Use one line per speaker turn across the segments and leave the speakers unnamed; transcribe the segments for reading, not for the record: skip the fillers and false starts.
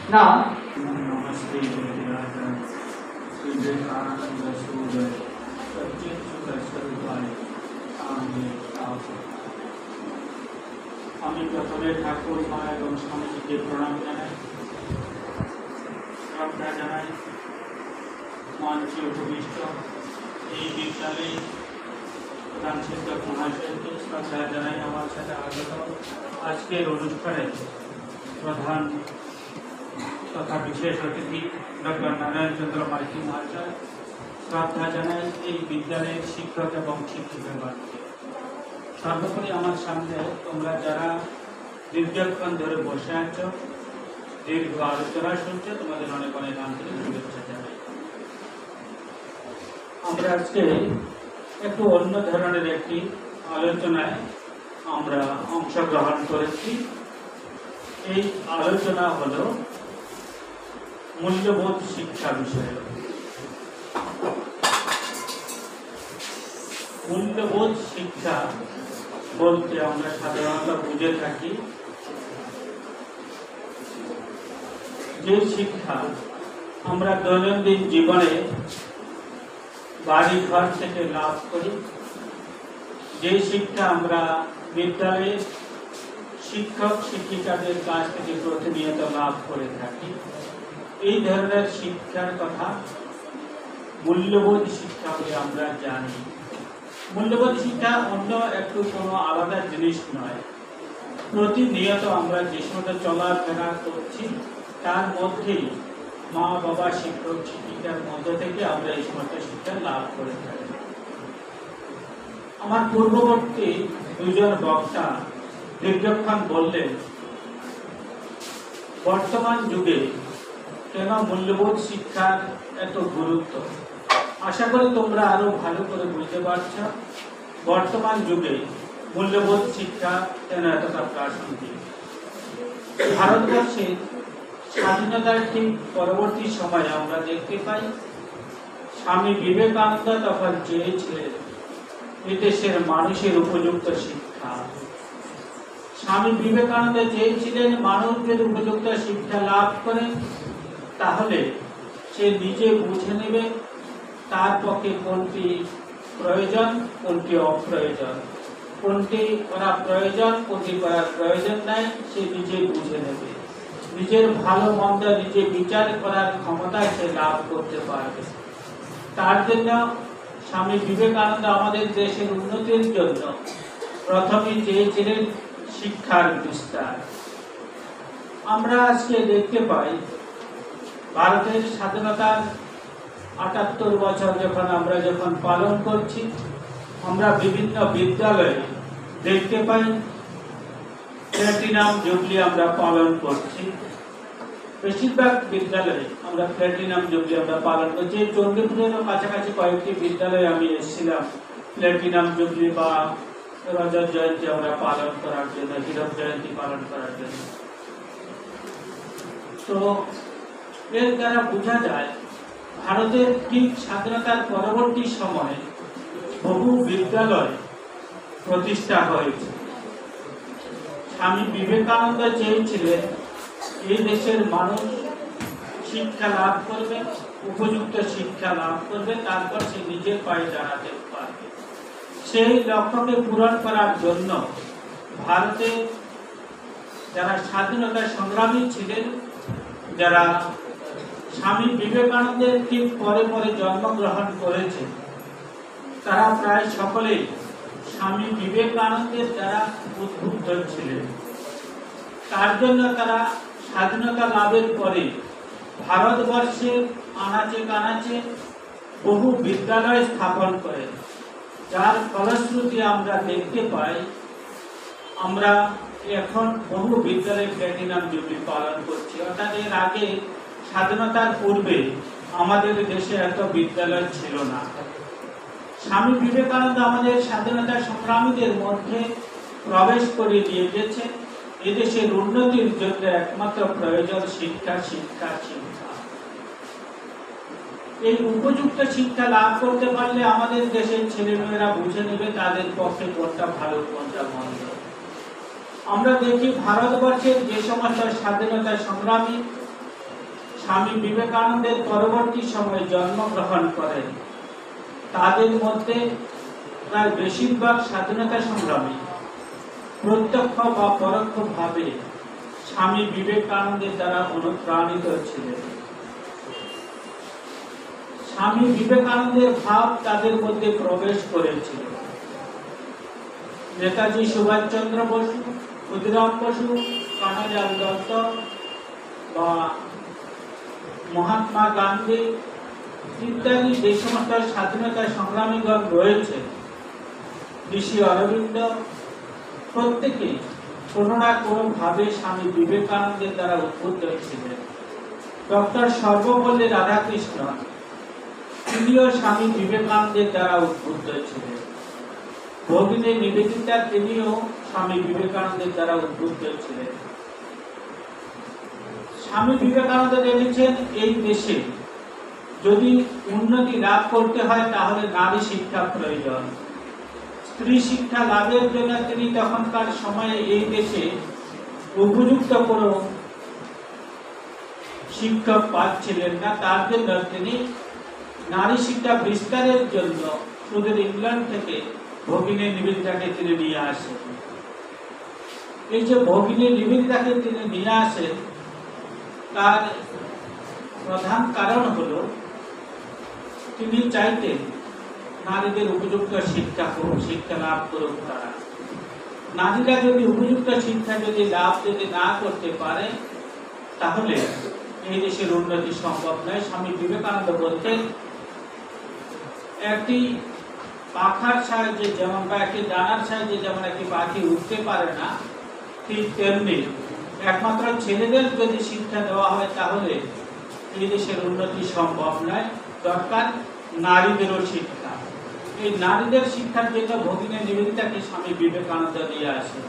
Now,
नमस्ते विवेकानंद सूर्य सचित स्वरूपाय আমি প্রথমে ঠাকুর মা এবং স্বামীজিকে প্রণাম জানাই, শ্রদ্ধা জানাই। মঞ্চে উপবিষ্ট এই বিদ্যালয়ে প্রধান শিক্ষক মহাশয়কে শ্রদ্ধা জানাই। আমার সাথে আগত আজকের অনুষ্ঠানে প্রধান তথা বিশেষ অতিথি ডক্টর নারায়ণ চন্দ্র মাইতি মহাশয়, শ্রদ্ধা জানাই এই বিদ্যালয়ের শিক্ষক এবং শিক্ষিকাগণকে। সর্বোপরি আমার সামনে তোমরা যারা দীর্ঘক্ষণ ধরে বসে আছো, দীর্ঘ আলোচনা শুনছো, তোমাদের অনেক অনেক আন্তরিক শুভেচ্ছা জানাই। আমরা আজকে একটু অন্য ধরনের একটি আলোচনায় আমরা অংশগ্রহণ করেছি। এই আলোচনা হলো মূল্যবোধ শিক্ষা বিষয়ে। মূল্যবোধ শিক্ষা বলতে আমরা সাধারণত বুঝে থাকি যে শিক্ষা আমরা দৈনন্দিন জীবনে বাড়ি ঘর থেকে লাভ করি, যে শিক্ষা আমরা বিদ্যালয়ের শিক্ষক শিক্ষিকাদের কাছ থেকে প্রতিনিয়ত লাভ করে থাকি, এই ধরনের শিক্ষার কথা মূল্যবোধ শিক্ষা বলে আমরা জানি। মূল্যবোধ শিক্ষা অন্য একটু কোনো আলাদা জিনিস নয়। প্রতিনিয়ত আমরা যে সমস্ত চলাফেরা করছি তার মধ্যেই মা বাবা শিক্ষক শিক্ষিকার মধ্য থেকে আমরা এই সমস্ত শিক্ষা লাভ করে থাকি। আমার পূর্ববর্তী দুজন বক্তা দীর্ঘক্ষণ বললেন বর্তমান যুগে কেন মূল্যবোধ শিক্ষার এত গুরুত্ব। আশা করি তোমরা আরো ভালো করে বুঝতে পারছ বর্তমান যুগে মূল্যবোধ শিক্ষা কেন এতটা প্রাসঙ্গিক। ভারতবর্ষে স্বাধীনতার ঠিক পরবর্তী সময়ে আমরা দেখতে পাই স্বামী বিবেকানন্দ তখন চেয়েছিলেন এদেশের মানুষের উপযুক্ত শিক্ষা। স্বামী বিবেকানন্দ চেয়েছিলেন মানুষের উপযুক্ত শিক্ষা লাভ করে তাহলে সে নিজে বুঝে নেবে তার পক্ষে কোনটি প্রয়োজন কোনটি অপ্রয়োজন, কোনটি করা প্রয়োজন কোনটি করার প্রয়োজন নাই, সে নিজে বুঝে নেবে। নিজের ভালো মন্দ নিজে বিচার করার ক্ষমতা সে লাভ করতে পারবে। তার জন্য স্বামী বিবেকানন্দ আমাদের দেশের উন্নতির জন্য প্রথমে চেয়েছিলেন শিক্ষার বিস্তার। আমরা আজকে দেখতে পাই ভারতের স্বাধীনতার ৭৮ বছর আমরা যখন পালন করছি, আমরা বিভিন্ন বিদ্যালয়ে দেখতে পাই প্ল্যাটিনাম জুবলি আমরা পালন করছি। বেশিরভাগ বিদ্যালয়ে আমরা প্ল্যাটিনাম জুবলি আমরা পালন করছি। চণ্ডীপুরেরও কাছাকাছি কয়েকটি বিদ্যালয়ে আমি এসেছিলাম প্ল্যাটিনাম জুবলি বা রজত জয়ন্তী আমরা পালন করার জন্য, হীরক জয়ন্তী পালন করার জন্য। তো এর দ্বারা বোঝা যায় ভারতের ঠিক স্বাধীনতার পরবর্তী সময়ে বহু বিদ্যালয় প্রতিষ্ঠা হয়েছে। স্বামী বিবেকানন্দ চেয়েছিলেন এই দেশের মানুষ শিক্ষা লাভ করবে, উপযুক্ত শিক্ষা লাভ করবে, তারপর সে নিজের পায়ে দাঁড়াতে পারবে। সেই লক্ষ্যকে পূরণ করার জন্য ভারতে যারা স্বাধীনতা সংগ্রামী ছিলেন, যারা স্বামী বিবেকানন্দের ঠিক পরে পরে জন্মগ্রহণ করেছে, তারা প্রায় সকলেই স্বামী বিবেকানন্দের দ্বারা উদ্বুদ্ধ ছিলেন। তার জন্য তারা স্বাধীনতা লাভের পরে ভারতবর্ষের আনাচে কানাচে বহু বিদ্যালয় স্থাপন করে, যার ফলশ্রুতি আমরা দেখতে পাই আমরা এখন বহু বিদ্যালয়ে প্ল্যাটিনাম জুবলি পালন করছি। অর্থাৎ এর আগে স্বাধীনতার পূর্বে আমাদের দেশে এত বিদ্যালয় ছিল না। স্বামী বিবেকানন্দ আমাদের স্বাধীনতা সংগ্রামীদের মধ্যে প্রবেশ করে দিয়ে গেছে এদেশের উন্নতির জন্য একমাত্র প্রয়োজন শিক্ষা, শিক্ষা, শিক্ষা। এই উপযুক্ত শিক্ষা লাভ করতে পারলে আমাদের দেশের ছেলেমেয়েরা বুঝে নেবে তাদের পক্ষে কোনটা ভালো কোনটা মন্দ। আমরা দেখি ভারতবর্ষের যে সমস্ত স্বাধীনতা সংগ্রামী স্বামী বিবেকানন্দের পরবর্তী সময়ে জন্মগ্রহণ করেন তাদের মধ্যে প্রায় বেশিরভাগ স্বাধীনতা সংগ্রামী প্রত্যক্ষ বা পরোক্ষভাবে স্বামী বিবেকানন্দের দ্বারা অনুপ্রাণিত ছিলেন। স্বামী বিবেকানন্দের ভাব তাদের মধ্যে প্রবেশ করেছিল। নেতাজি সুভাষচন্দ্র বসু, ক্ষুদিরাম বসু, কানাইলাল দত্ত বা মহাত্মা গান্ধী ইত্যাদি যে সমস্ত স্বাধীনতা সংগ্রামীগণ রয়েছে, ঋষি অরবিন্দ, প্রত্যেকে কোনো না কোনো ভাবে স্বামী বিবেকানন্দের দ্বারা উদ্বুদ্ধ ছিলেন। ডক্টর সর্বপল্লী রাধাকৃষ্ণ তিনিও স্বামী বিবেকানন্দের দ্বারা উদ্বুদ্ধ ছিলেন। ভগিনী নিবেদিতা তিনিও স্বামী বিবেকানন্দের দ্বারা উদ্বুদ্ধ ছিলেন। স্বামী বিবেকানন্দ দেখেছেন এই দেশে যদি উন্নতি লাভ করতে হয় তাহলে নারী শিক্ষা প্রয়োজন। স্ত্রী শিক্ষা লাভের জন্য তিনি তখনকার সময়ে এই দেশে উপযুক্ত কোনো শিক্ষক পাচ্ছিলেন না। তার জন্য তিনি নারী শিক্ষা বিস্তারের জন্য সুদূর ইংল্যান্ড থেকে ভগিনী নিবেদিতাকে তিনি নিয়ে আসেন। এই যে ভগিনী নিবেদিতাকে তিনি নিয়ে আসেন তার প্রধান কারণ হলো তিনি চাইতেন নারীদের উপযুক্ত শিক্ষা লাভ করুক তারা। নারীরা যদি উপযুক্ত শিক্ষা লাভ না করতে পারে তাহলে এই দেশের উন্নতি সম্ভব নয়। স্বামী বিবেকানন্দ বলতেন একটি পাখার সাহায্যে যেমন বা একটি ডানার সাহায্যে যেমন একটি পাখি উঠতে পারে না, ঠিক তেমনি একমাত্র ছেলেদের যদি শিক্ষা দেওয়া হয় তাহলে এই দেশের উন্নতি সম্ভব নয়। দরকার নারীদেরও শিক্ষা। এই নারীদের শিক্ষার জন্য ভগিনী নিবেদিতাকে স্বামী বিবেকানন্দ দিয়ে আসে।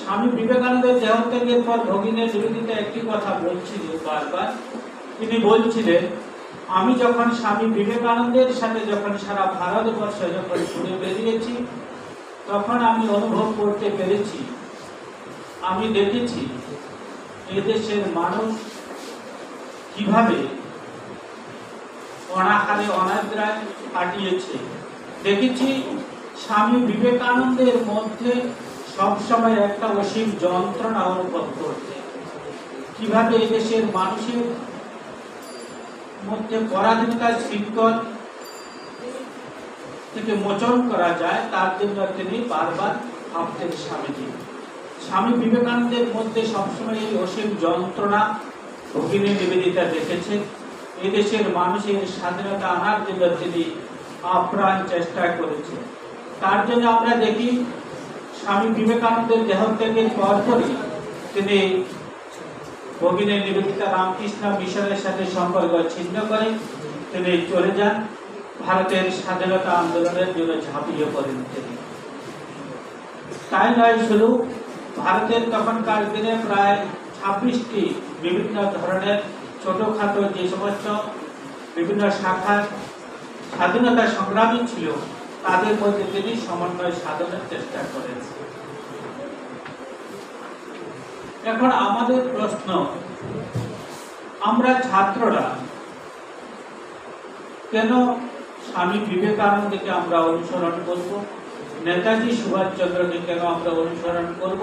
স্বামী বিবেকানন্দের দেহত্যাগের পর ভগিনী নিবেদিতা একটি কথা বলছিলেন বারবার। তিনি বলছিলেন, আমি যখন স্বামী বিবেকানন্দের সাথে যখন সারা ভারতবর্ষ যখন ঘুরে বেরিয়েছি তখন আমি অনুভব করতে পেরেছি, আমি দেখেছি এদেশের মানুষ কিভাবে অনাহারে অনাদ্রায় কাটিয়েছে। দেখেছি স্বামী বিবেকানন্দের মধ্যে সবসময় একটা অসীম যন্ত্রণা অনুভব করতে, কিভাবে এদেশের মানুষের মধ্যে পরাধীনতার শৃঙ্খল থেকে মোচন করা যায় তার জন্য তিনি বারবার ভাবতেন। স্বামী বিবেকানন্দের মধ্যে সবসময় এই অসীম যন্ত্রণা ভগিনী নিবেদিতা দেখেছেন। এদেশের মানুষের স্বাধীনতা আনার জন্য তিনি আপ্রাণ চেষ্টা করেছেন। তার জন্য আমরা দেখি স্বামী বিবেকানন্দের দেহত্যাগের পরপরই তিনি ভগিনী নিবেদিতা রামকৃষ্ণ মিশনের সাথে সম্পর্ক ছিন্ন করে তিনি চলে যান, ভারতের স্বাধীনতা আন্দোলনের জন্য ঝাঁপিয়ে পড়েন তিনি। তাই নয়, শুধু ভারতের তখনকার দিনে প্রায় 26টি বিভিন্ন ধরনের ছোটখাটো যে সমস্ত বিভিন্ন শাখার স্বাধীনতা সংগ্রামী ছিল তাদের মধ্যে তিনি সমন্বয় সাধনের চেষ্টা করেন। এখন আমাদের প্রশ্ন, আমরা ছাত্ররা কেন স্বামী বিবেকানন্দকে আমরা অনুসরণ করব, নেতাজি সুভাষচন্দ্রকে কেন আমরা অনুসরণ করব,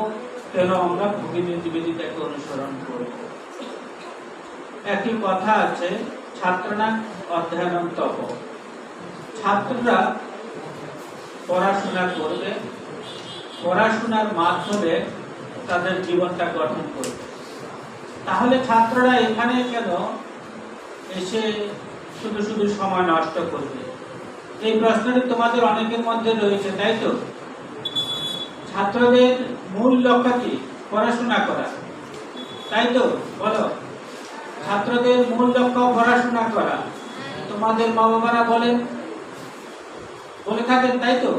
কেন আমরা ভগিনী নিবেদিতাকে অনুসরণ করব? একটি কথা আছে, ছাত্রনা অধ্যয়নম তপ। ছাত্ররা পড়াশোনা করবে, পড়াশোনার মাধ্যমে তাদের জীবনটা গঠন করবে। তাহলে ছাত্ররা এখানে কেন এসে শুধু শুধু সময় নষ্ট করবে? এই প্রশ্নটি তোমাদের অনেকের মধ্যে রয়েছে, তাই তো? ছাত্রদের মূল লক্ষ্য কি? পড়াশোনা করা, তাই তো? বলো, ছাত্রদের মূল লক্ষ্য পড়াশোনা করা। তোমাদের মা বাবারা বলে থাকেন, তাই তো?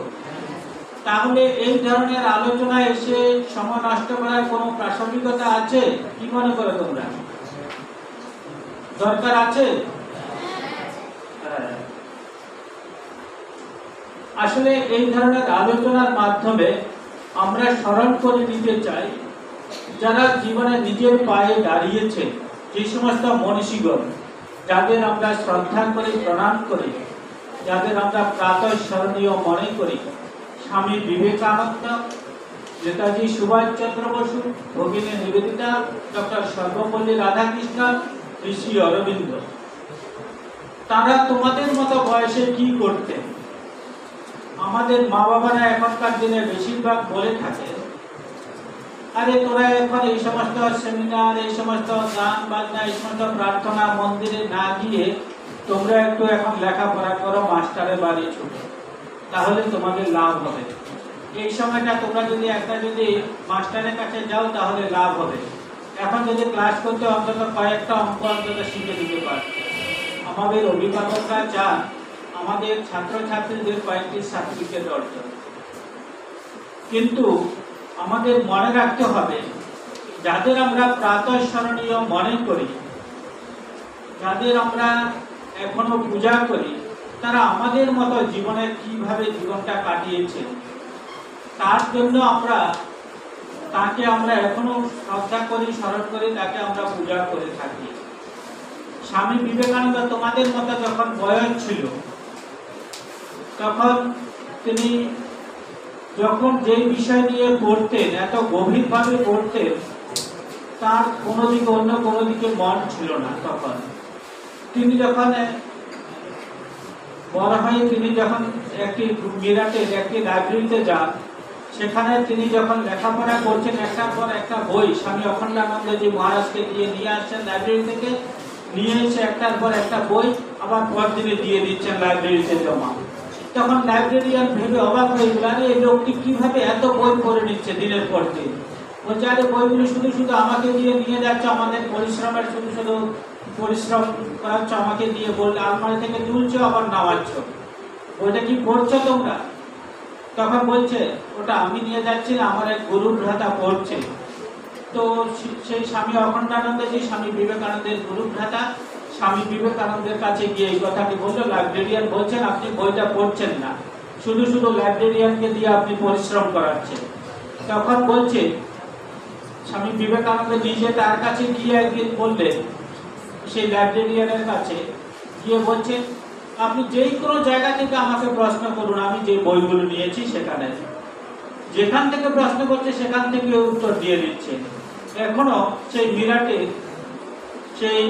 তাহলে এই ধরনের আলোচনায় এসে সময় নষ্ট করার কোনো প্রাসঙ্গিকতা আছে? কি মনে করো তোমরা? দরকার আছে? আসলে এই ধরনের আলোচনার মাধ্যমে আমরা স্মরণ করে নিতে চাই যারা জীবনে নিজের পায়ে দাঁড়িয়েছে, যে সমস্ত মনীষীগণ যাদের আমরা শ্রদ্ধা করি, প্রণাম করি, যাদের আমরা প্রাতঃস্মরণীয় মনে করি, স্বামী বিবেকানন্দ, নেতাজি সুভাষচন্দ্র বসু, ভগিনী নিবেদিতা, ডক্টর সর্বপল্লী রাধাকৃষ্ণন, ঋষি অরবিন্দ, তারা তোমাদের মতো বয়সে কি করতেন? আমাদের মা বাবারা এখনকার দিনে বেশিরভাগ বলে থাকে, আরে তোরা এখন এই সমস্ত সেমিনার, এই সমস্ত গান বাজনা, এই সমস্ত প্রার্থনা মন্দিরে না গিয়ে তোমরা একটু এখন লেখাপড়া করো, মাস্টারের বাড়ি ছুটো, তাহলে তোমাদের লাভ হবে। এই সময়টা তোমরা যদি যদি মাস্টারের কাছে যাও তাহলে লাভ হবে। এখন যদি ক্লাস করতে অন্তত কয়েকটা অঙ্ক অন্তত শিখে দিতে পারবে। আমাদের অভিভাবকরা চান আমাদের ছাত্রছাত্রীদের কয়েকটি সার্টিফিকেট অর্জন, কিন্তু আমাদের মনে রাখতে হবে যাদের আমরা প্রাতঃস্মরণীয় মনে করি, যাদের আমরা এখনো পূজা করি, তারা আমাদের মতো জীবনের কিভাবে জীবনটা কাটিয়েছে, তার জন্য তাকে আমরা এখনো শ্রদ্ধা করি, স্মরণ করি, তাকে আমরা পূজা করে থাকি। স্বামী বিবেকানন্দ তোমাদের মতো যখন বয়স ছিল, তখন তিনি যখন যে বিষয় নিয়ে পড়তেন, এত গভীরভাবে পড়তেন, তার কোনো দিকে অন্য কোনো দিকে মন ছিল না। তখন তিনি যখন বড় হয়ে তিনি যখন মিরাটের একটি লাইব্রেরিতে যান, সেখানে তিনি যখন লেখাপড়া করছেন, একটার পর একটা বই স্বামী অখণ্ডানন্দজি মহারাজকে নিয়ে আসছেন লাইব্রেরি থেকে, নিয়ে এসে একটার পর একটা বই আবার পরদিনে দিয়ে দিচ্ছেন লাইব্রেরিতে জমা। তখন লাইব্রেরিয়ান ভেবে অবাক হয়ে গেল, আরে এই লোকটি কিভাবে এত বই পড়ে নিচ্ছে দিনের পর দিন। বলছে, আরে বইগুলো শুধু শুধু আমাকে নিয়ে যাচ্ছে, আমাদের পরিশ্রমের শুধু শুধু পরিশ্রম করাচ্ছ, আমাকে দিয়ে বললে আলমারি থেকে তুলছো আবার নামাচ্ছ, বইটা কি পড়ছো তোমরা? তখন বলছে, ওটা আমি নিয়ে যাচ্ছি না, আমার এক গুরু ভ্রাতা পড়ছে। তো সেই স্বামী অখণ্ডানন্দজি স্বামী বিবেকানন্দের গুরু ভ্রাতা স্বামী বিবেকানন্দের কাছে গিয়ে এই কথাটি বললো, লাইব্রেরিয়ান বলছেন আপনি বইটা পড়ছেন না, শুধু শুধু লাইব্রেরিয়ানকে দিয়ে আপনি পরিশ্রম করাচ্ছেন। তখন বলছে স্বামী বিবেকানন্দ নিজে তার কাছে গিয়ে একদিন বললেন, সেই লাইব্রেরিয়ানের কাছে গিয়ে বলছেন, আপনি যেই কোনো জায়গা থেকে আমাকে প্রশ্ন করুন, আমি যে বইগুলো নিয়েছি সেখানে, যেখান থেকে প্রশ্ন করছে সেখান থেকে উত্তর দিয়ে দিচ্ছে। এখনো সেই মিরাটে সেই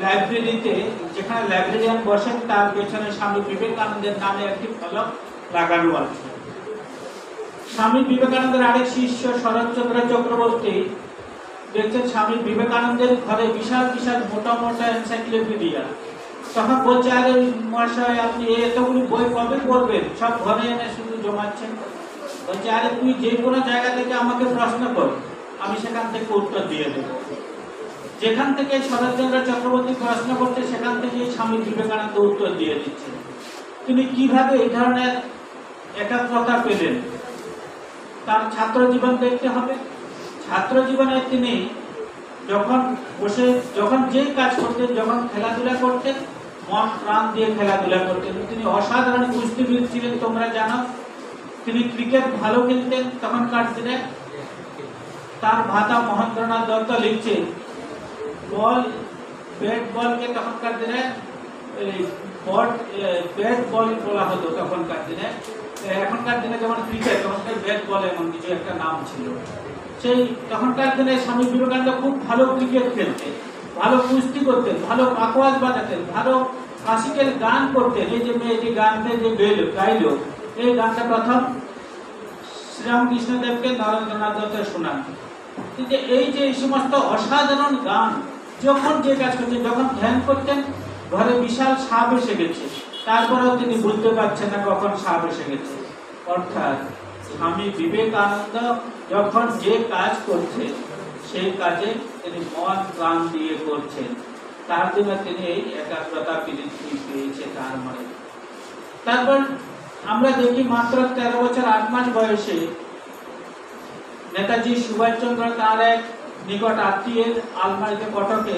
লাইব্রেরিতে যেখানে লাইব্রেরিয়ান বসেন, তার পেছনে স্বামী বিবেকানন্দের নামে একটি ফলক লাগানো আছে। স্বামী বিবেকানন্দের আরেক শিষ্য শরৎচন্দ্র চক্রবর্তী দেখছেন স্বামী বিবেকানন্দের ঘরে বিশাল বিশাল মোটা মোটা এনসাইক্লোপিডিয়া। তখন বলছে, আরে মহাশয় আপনি এতগুলি বই কবে পড়বেন, সব ঘরে এনে শুধু জমাচ্ছেন। বলছে, আরে তুই যে কোনো জায়গা থেকে আমাকে প্রশ্ন কর, আমি সেখান থেকে উত্তর দিয়ে দেব। যেখান থেকে শরৎচন্দ্র চক্রবর্তী প্রশ্ন করছে সেখান থেকে স্বামী বিবেকানন্দ উত্তর দিয়ে দিচ্ছে। তিনি কিভাবে এই ধরনের একাগ্রতা পেলেন? তার ছাত্র জীবন দেখতে হবে। ছাত্র জীবনে তিনি যখন যে কাজ করতেন, যখন খেলাধুলা করতেন, মন প্রাণ দিয়ে খেলাধুলা করতেন। তিনি অসাধারণ কুস্তিবিদ ছিলেন, তোমরা জানো। তিনি ক্রিকেট ভালো খেলতেন। তখনকার দিনে তার ভাতা মহেন্দ্রনাথ দত্ত লিখছে, ব্যাট বলকে তখনকার দিনে ব্যাট বল বলা হতো তখনকার দিনে। এখনকার দিনে যেমন ক্রিকেট, তখনকার ব্যাট বল এমন কিছু একটা নাম ছিল। সেই তখনকার দিনে স্বামী বিবেকানন্দ খুব ভালো ক্রিকেট খেলতেন, ভালো কুস্তি করতেন, ভালো পাকওয়াজ বাজাতেন, ভালো ক্লাসিক্যাল গান করতেন। এই যে মেয়েটি গানতে যে গাইল, এই গানটা প্রথম শ্রীরামকৃষ্ণদেবকে নরেন্দ্রনাথ দত্ত শোনান। এই যে এই সমস্ত অসাধারণ গান, যখন যে কাজ করতেন, যখন ধ্যান করতেন, ঘরে বিশাল সাপ এসে গেছে, তারপরেও তিনি বুঝতে পারছেন না কখন সাপ এসে গেছে। অর্থাৎ স্বামী বিবেকানন্দ যখন যে কাজ করছে, সেই কাজে তিনি মন প্রাণ দিয়ে করছেন, তার জন্য তিনি এই একাগ্রতা পেয়েছে তার মনে। তারপর আমরা দেখি মাত্র 13 বছর 8 মাস বয়সে নেতাজি সুভাষচন্দ্র তার এক নিকট আত্মীয়ের আলমারিতে, কটকে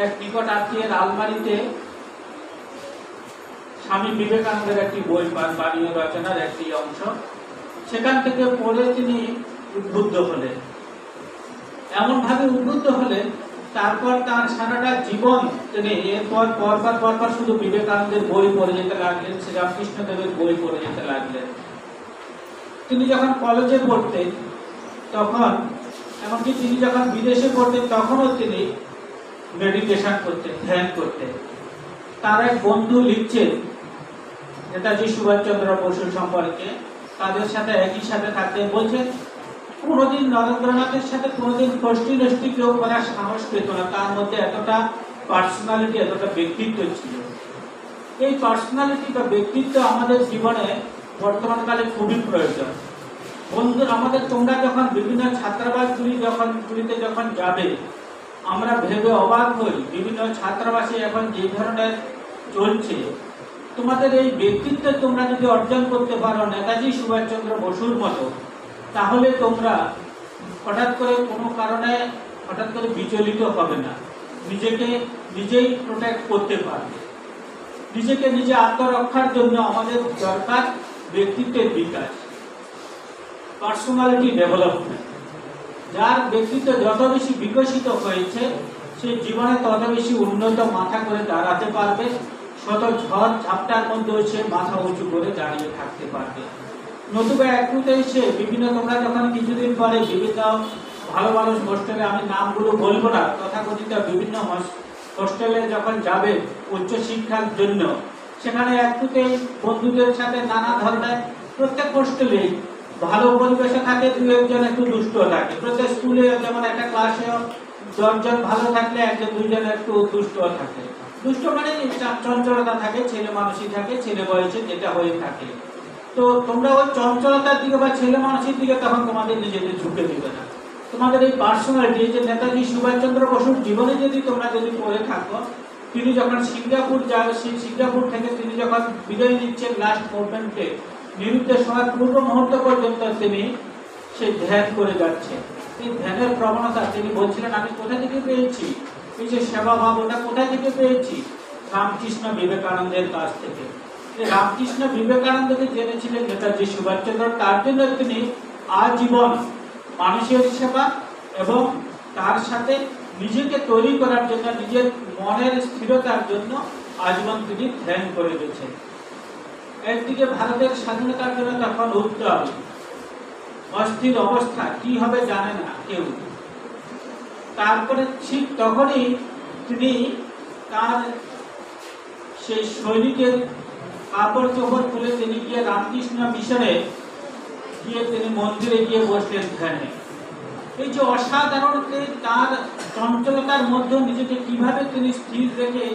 এক নিকট আত্মীয়ের আলমারিতে স্বামী বিবেকানন্দের একটি বই পান, বাণীয় রচনার একটি অংশ। সেখান থেকে পড়ে তিনি উদ্বুদ্ধ হলেন। এমন ভাবে উদ্বুদ্ধ হলেন তারপর তার সারাটা জীবন তিনি এরপর পরপর শুধু বিবেকানন্দের বই পড়ে যেতে লাগলেন, শ্রীরামকৃষ্ণদেবের বই পড়ে যেতে লাগলেন। তিনি যখন কলেজে পড়তেন তখন, এমনকি তিনি যখন বিদেশে পড়তেন তখনও তিনি মেডিটেশন করতেন, ধ্যান করতেন। তার এক বন্ধু লিখছেন নেতাজি সুভাষচন্দ্র বসু সম্পর্কে, তাদের সাথে একই সাথে থাকতে বলছেন, কোনোদিন নরেন্দ্রনাথের সাথে কোনোদিন কষ্টি নষ্টি কেউ করার সাহস পেত না, তার মধ্যে এতটা পার্সোনালিটি, এতটা ব্যক্তিত্ব ছিল। এই পার্সোনালিটি বা ব্যক্তিত্ব আমাদের জীবনে বর্তমানকালে খুবই প্রয়োজন। বন্ধু আমাদের, তোমরা যখন বিভিন্ন ছাত্রাবাসগুলিতে যখন যাবে, আমরা ভেবে অবাক হই বিভিন্ন ছাত্রাবাসে এখন যে ধরনের চলছে। তোমাদের এই ব্যক্তিত্ব তোমরা যদি অর্জন করতে পারো নেতাজি সুভাষচন্দ্র বসুর মতো, তাহলে তোমরা হঠাৎ করে কোনো কারণে হঠাৎ করে বিচলিত হবে না, নিজেকে নিজেই প্রোটেক্ট করতে পারবে। নিজেকে নিজে আত্মরক্ষার জন্য আমাদের দরকার ব্যক্তিত্বের বিকাশ, পার্সোনালিটি ডেভেলপমেন্ট। যার ব্যক্তিত্ব যত বেশি বিকশিত হয়েছে, সে জীবনে তত বেশি উন্নত মাথা করে দাঁড়াতে পারবে, শত ঝড় ঝাপটার মধ্যেও সে মাথা উঁচু করে দাঁড়িয়ে থাকতে পারবে। নতুবা একটুতেই সে বিভিন্ন, তোমরা যখন কিছুদিন পরে বিভিন্ন ভালো ভালো হোস্টেলে, আমি নামগুলো বলবো না, তথাকথিত বিভিন্ন হোস্টেলে যখন যাবে উচ্চশিক্ষার জন্য, সেখানে একটুতেই বন্ধুদের সাথে নানা ধরনের, প্রত্যেক হোস্টেলেই ভালো পরিবেশে থাকে, দু একজন একটু দুষ্ট থাকে। প্রত্যেক স্কুলে যেমন একটা ক্লাসে 10 জন ভালো থাকলে 1 2 জন একটু দুষ্ট থাকে। দুষ্ট মানে চঞ্চলতা থাকে, ছেলে মানুষই থাকে, ছেলে বয়সে যেটা হয়ে থাকে। তো তোমরা ওই চঞ্চলতার দিকে বা ছেলে মানুষের দিকে তখন তোমাদের নিজেদের ঝুঁকে দিবে না। তোমাদের এই পার্সোনালিটি, যে নেতাজি সুভাষচন্দ্র বসুর জীবনে যদি তোমরা পড়ে থাকো, তিনি যখন সিঙ্গাপুর যাবে, সেই সিঙ্গাপুর থেকে তিনি যখন বিদায় নিচ্ছেন লাস্ট মুভমেন্টে, নিরুদ্দেশ হওয়ার পূর্ব মুহূর্ত পর্যন্ত তিনি সেই ধ্যান করে যাচ্ছেন। এই ধ্যানের প্রবণতা তিনি বলছিলেন, আমি কোথা থেকে পেয়েছি, এই যে সেবা ভাব, ওটা কোথা থেকে পেয়েছি? রামকৃষ্ণ বিবেকানন্দের কাছ থেকে। রামকৃষ্ণ বিবেকানন্দকে জেনেছিলেন নেতাজি সুভাষচন্দ্র, তার জন্য তিনি আজীবন মানুষের সেবা এবং তার সাথে নিজেকে তৈরি করার জন্য, নিজের মনের স্থিরতার জন্য আজীবন তিনি ধ্যান করে গেছেন। একদিকে ভারতের স্বাধীনতার জন্য তখন উত্তাল অস্থির অবস্থা, কি হবে জানে না কেউ। তারপরে ঠিক তখনই তিনি তার সেই সৈনিকের কাপড় চোপড় তুলে তিনি গিয়ে রামকৃষ্ণ মিশনে গিয়ে তিনি মন্দিরে গিয়ে বসলেন ধ্যানে। এই যে অসাধারণ, তার চঞ্চলতার মধ্যে নিজেকে কিভাবে তিনি স্থির রেখে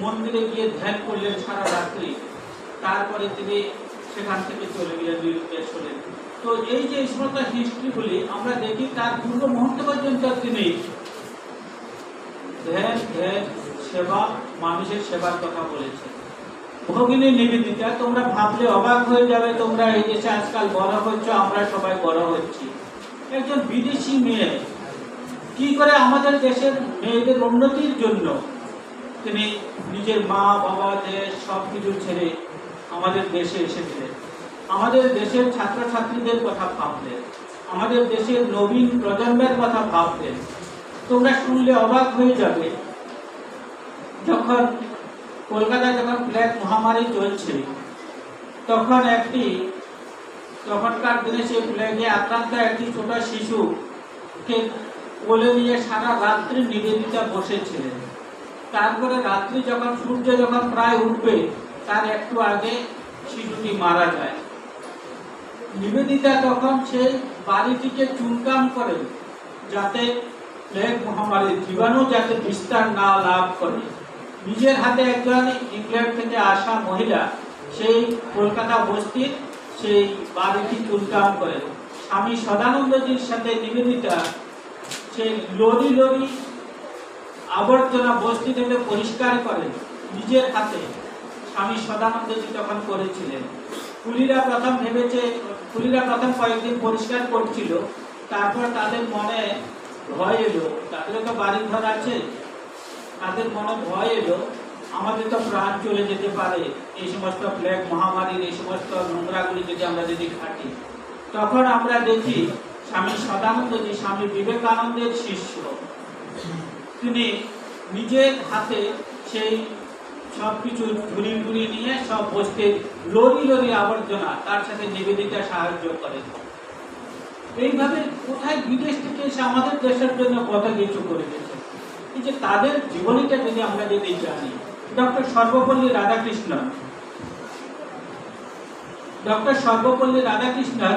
মন্দিরে গিয়ে ধ্যান করলেন সারা রাত্রি। তারপরে তিনি সেখান থেকে চলে গেলেন নিরুদ্দেশ হলেন। তো এই যে সমস্ত হিস্ট্রিগুলি আমরা দেখি, তার পূর্ব মুহূর্ত পর্যন্ত তিনি ধ্যান, সেবা, মানুষের সেবার কথা বলেছেন। ভগিনী নিবেদিতা, তোমরা ভাবলে অবাক হয়ে যাবে, তোমরা এই দেশে আজকাল বড় হচ্ছ, আমরা সবাই বড় হচ্ছি। একজন বিদেশি মেয়ে কি করে আমাদের দেশের মেয়েদের উন্নতির জন্য তিনি নিজের মা বাবা দেশ সবকিছু ছেড়ে আমাদের দেশে এসেছিলেন। আমাদের দেশের ছাত্রছাত্রীদের কথা ভাবলেন, আমাদের দেশের নবীন প্রজন্মের কথা ভাবলেন। তোমরা শুনলে অবাক হয়ে যাবে, যখন কলকাতায় যখন প্লেগ মহামারী চলছে, তখনকার দিনে সেই প্লেগে আক্রান্ত একটি ছোট শিশুকে কোলে নিয়ে সারা রাত্রি নিবেদিতা বসেছিলেন। তারপরে রাত্রি যখন সূর্য যখন প্রায় উঠবে, তার একটু আগে শিশুটি মারা যায়। নিবেদিতা তখন সেই বাড়িটিকে চুনকাম করেন, যাতে প্লেগ মহামারীর জীবাণু যাতে বিস্তার না লাভ করে। নিজের হাতে একজন ইংল্যান্ড থেকে আসা মহিলা সেই কলকাতা বস্তির সেই বাড়িটি চুনকাম করেন। স্বামী সদানন্দজির সাথে নিবেদিতা সেই লরি আবর্জনা বস্তি থেকে পরিষ্কার করেন নিজের হাতে। স্বামী সদানন্দজি তখন করেছিলেন। কুলিরা প্রথম কয়েকদিন পরিষ্কার করছিল, তারপর তাদের মনে ভয় এলো, তাদেরও তো বাড়ি ঘর আছে, তাদের মনে ভয় এলো, আমাদের তো প্রাণ চলে যেতে পারে এই সমস্ত প্লেগ মহামারীর এই সমস্ত নোংরাগুলি যদি ঘাটি। তখন আমরা দেখি স্বামী সদানন্দজি স্বামী বিবেকানন্দের শিষ্য, তিনি নিজের হাতে সেই সব কিছু ঝুড়ি নিয়ে সব বসতে লরি লরি আবর্জনা তার সাথে নিবেদিতা সাহায্য করেন। এইভাবে কোথায় বিদেশ থেকে এসে আমাদের দেশের জন্য কত কিছু করে গেছে। এই যে তাদের জীবনীটা যদি আমরা যদি জানি, ডক্টর সর্বপল্লী রাধাকৃষ্ণন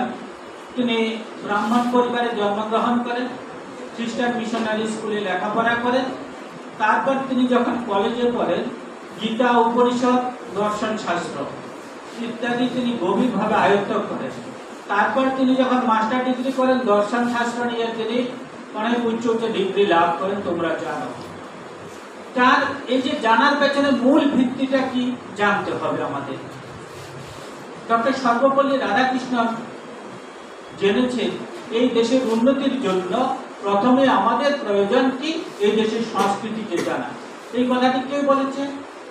তিনি ব্রাহ্মণ পরিবারে জন্মগ্রহণ করেন, খ্রিস্টান মিশনারি স্কুলে লেখাপড়া করেন। তারপর তিনি যখন কলেজে পড়েন, গীতা, উপনিষদ, দর্শন শাস্ত্র ইত্যাদি তিনি গভীরভাবে আয়ত্ত করেন। তারপর তিনি যখন মাস্টার ডিগ্রি করেন দর্শন শাস্ত্র নিয়ে, তিনি অনেক উচ্চ ডিগ্রি লাভ করেন, তোমরা জানো। তার এই যে জানার পেছনে মূল ভিত্তিটা কি জানতে হবে আমাদের। ডক্টর সর্বপল্লী রাধাকৃষ্ণন জেনেছেন এই দেশের উন্নতির জন্য প্রথমে আমাদের প্রয়োজন কি, এই দেশের সংস্কৃতিকে জানা। এই কথাটি কে বলেছে?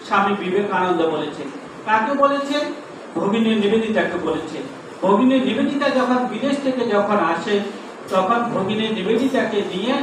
স্বামী বিবেকানন্দ বলেছেন। কাকে বলেছেন? ভগিনী নিবেদিতাকে বলেছেন। ভগিনী নিবেদিতা যখন বিদেশ থেকে যখন আসে, তখন ভগিনী নিবেদিতাকে নিয়ে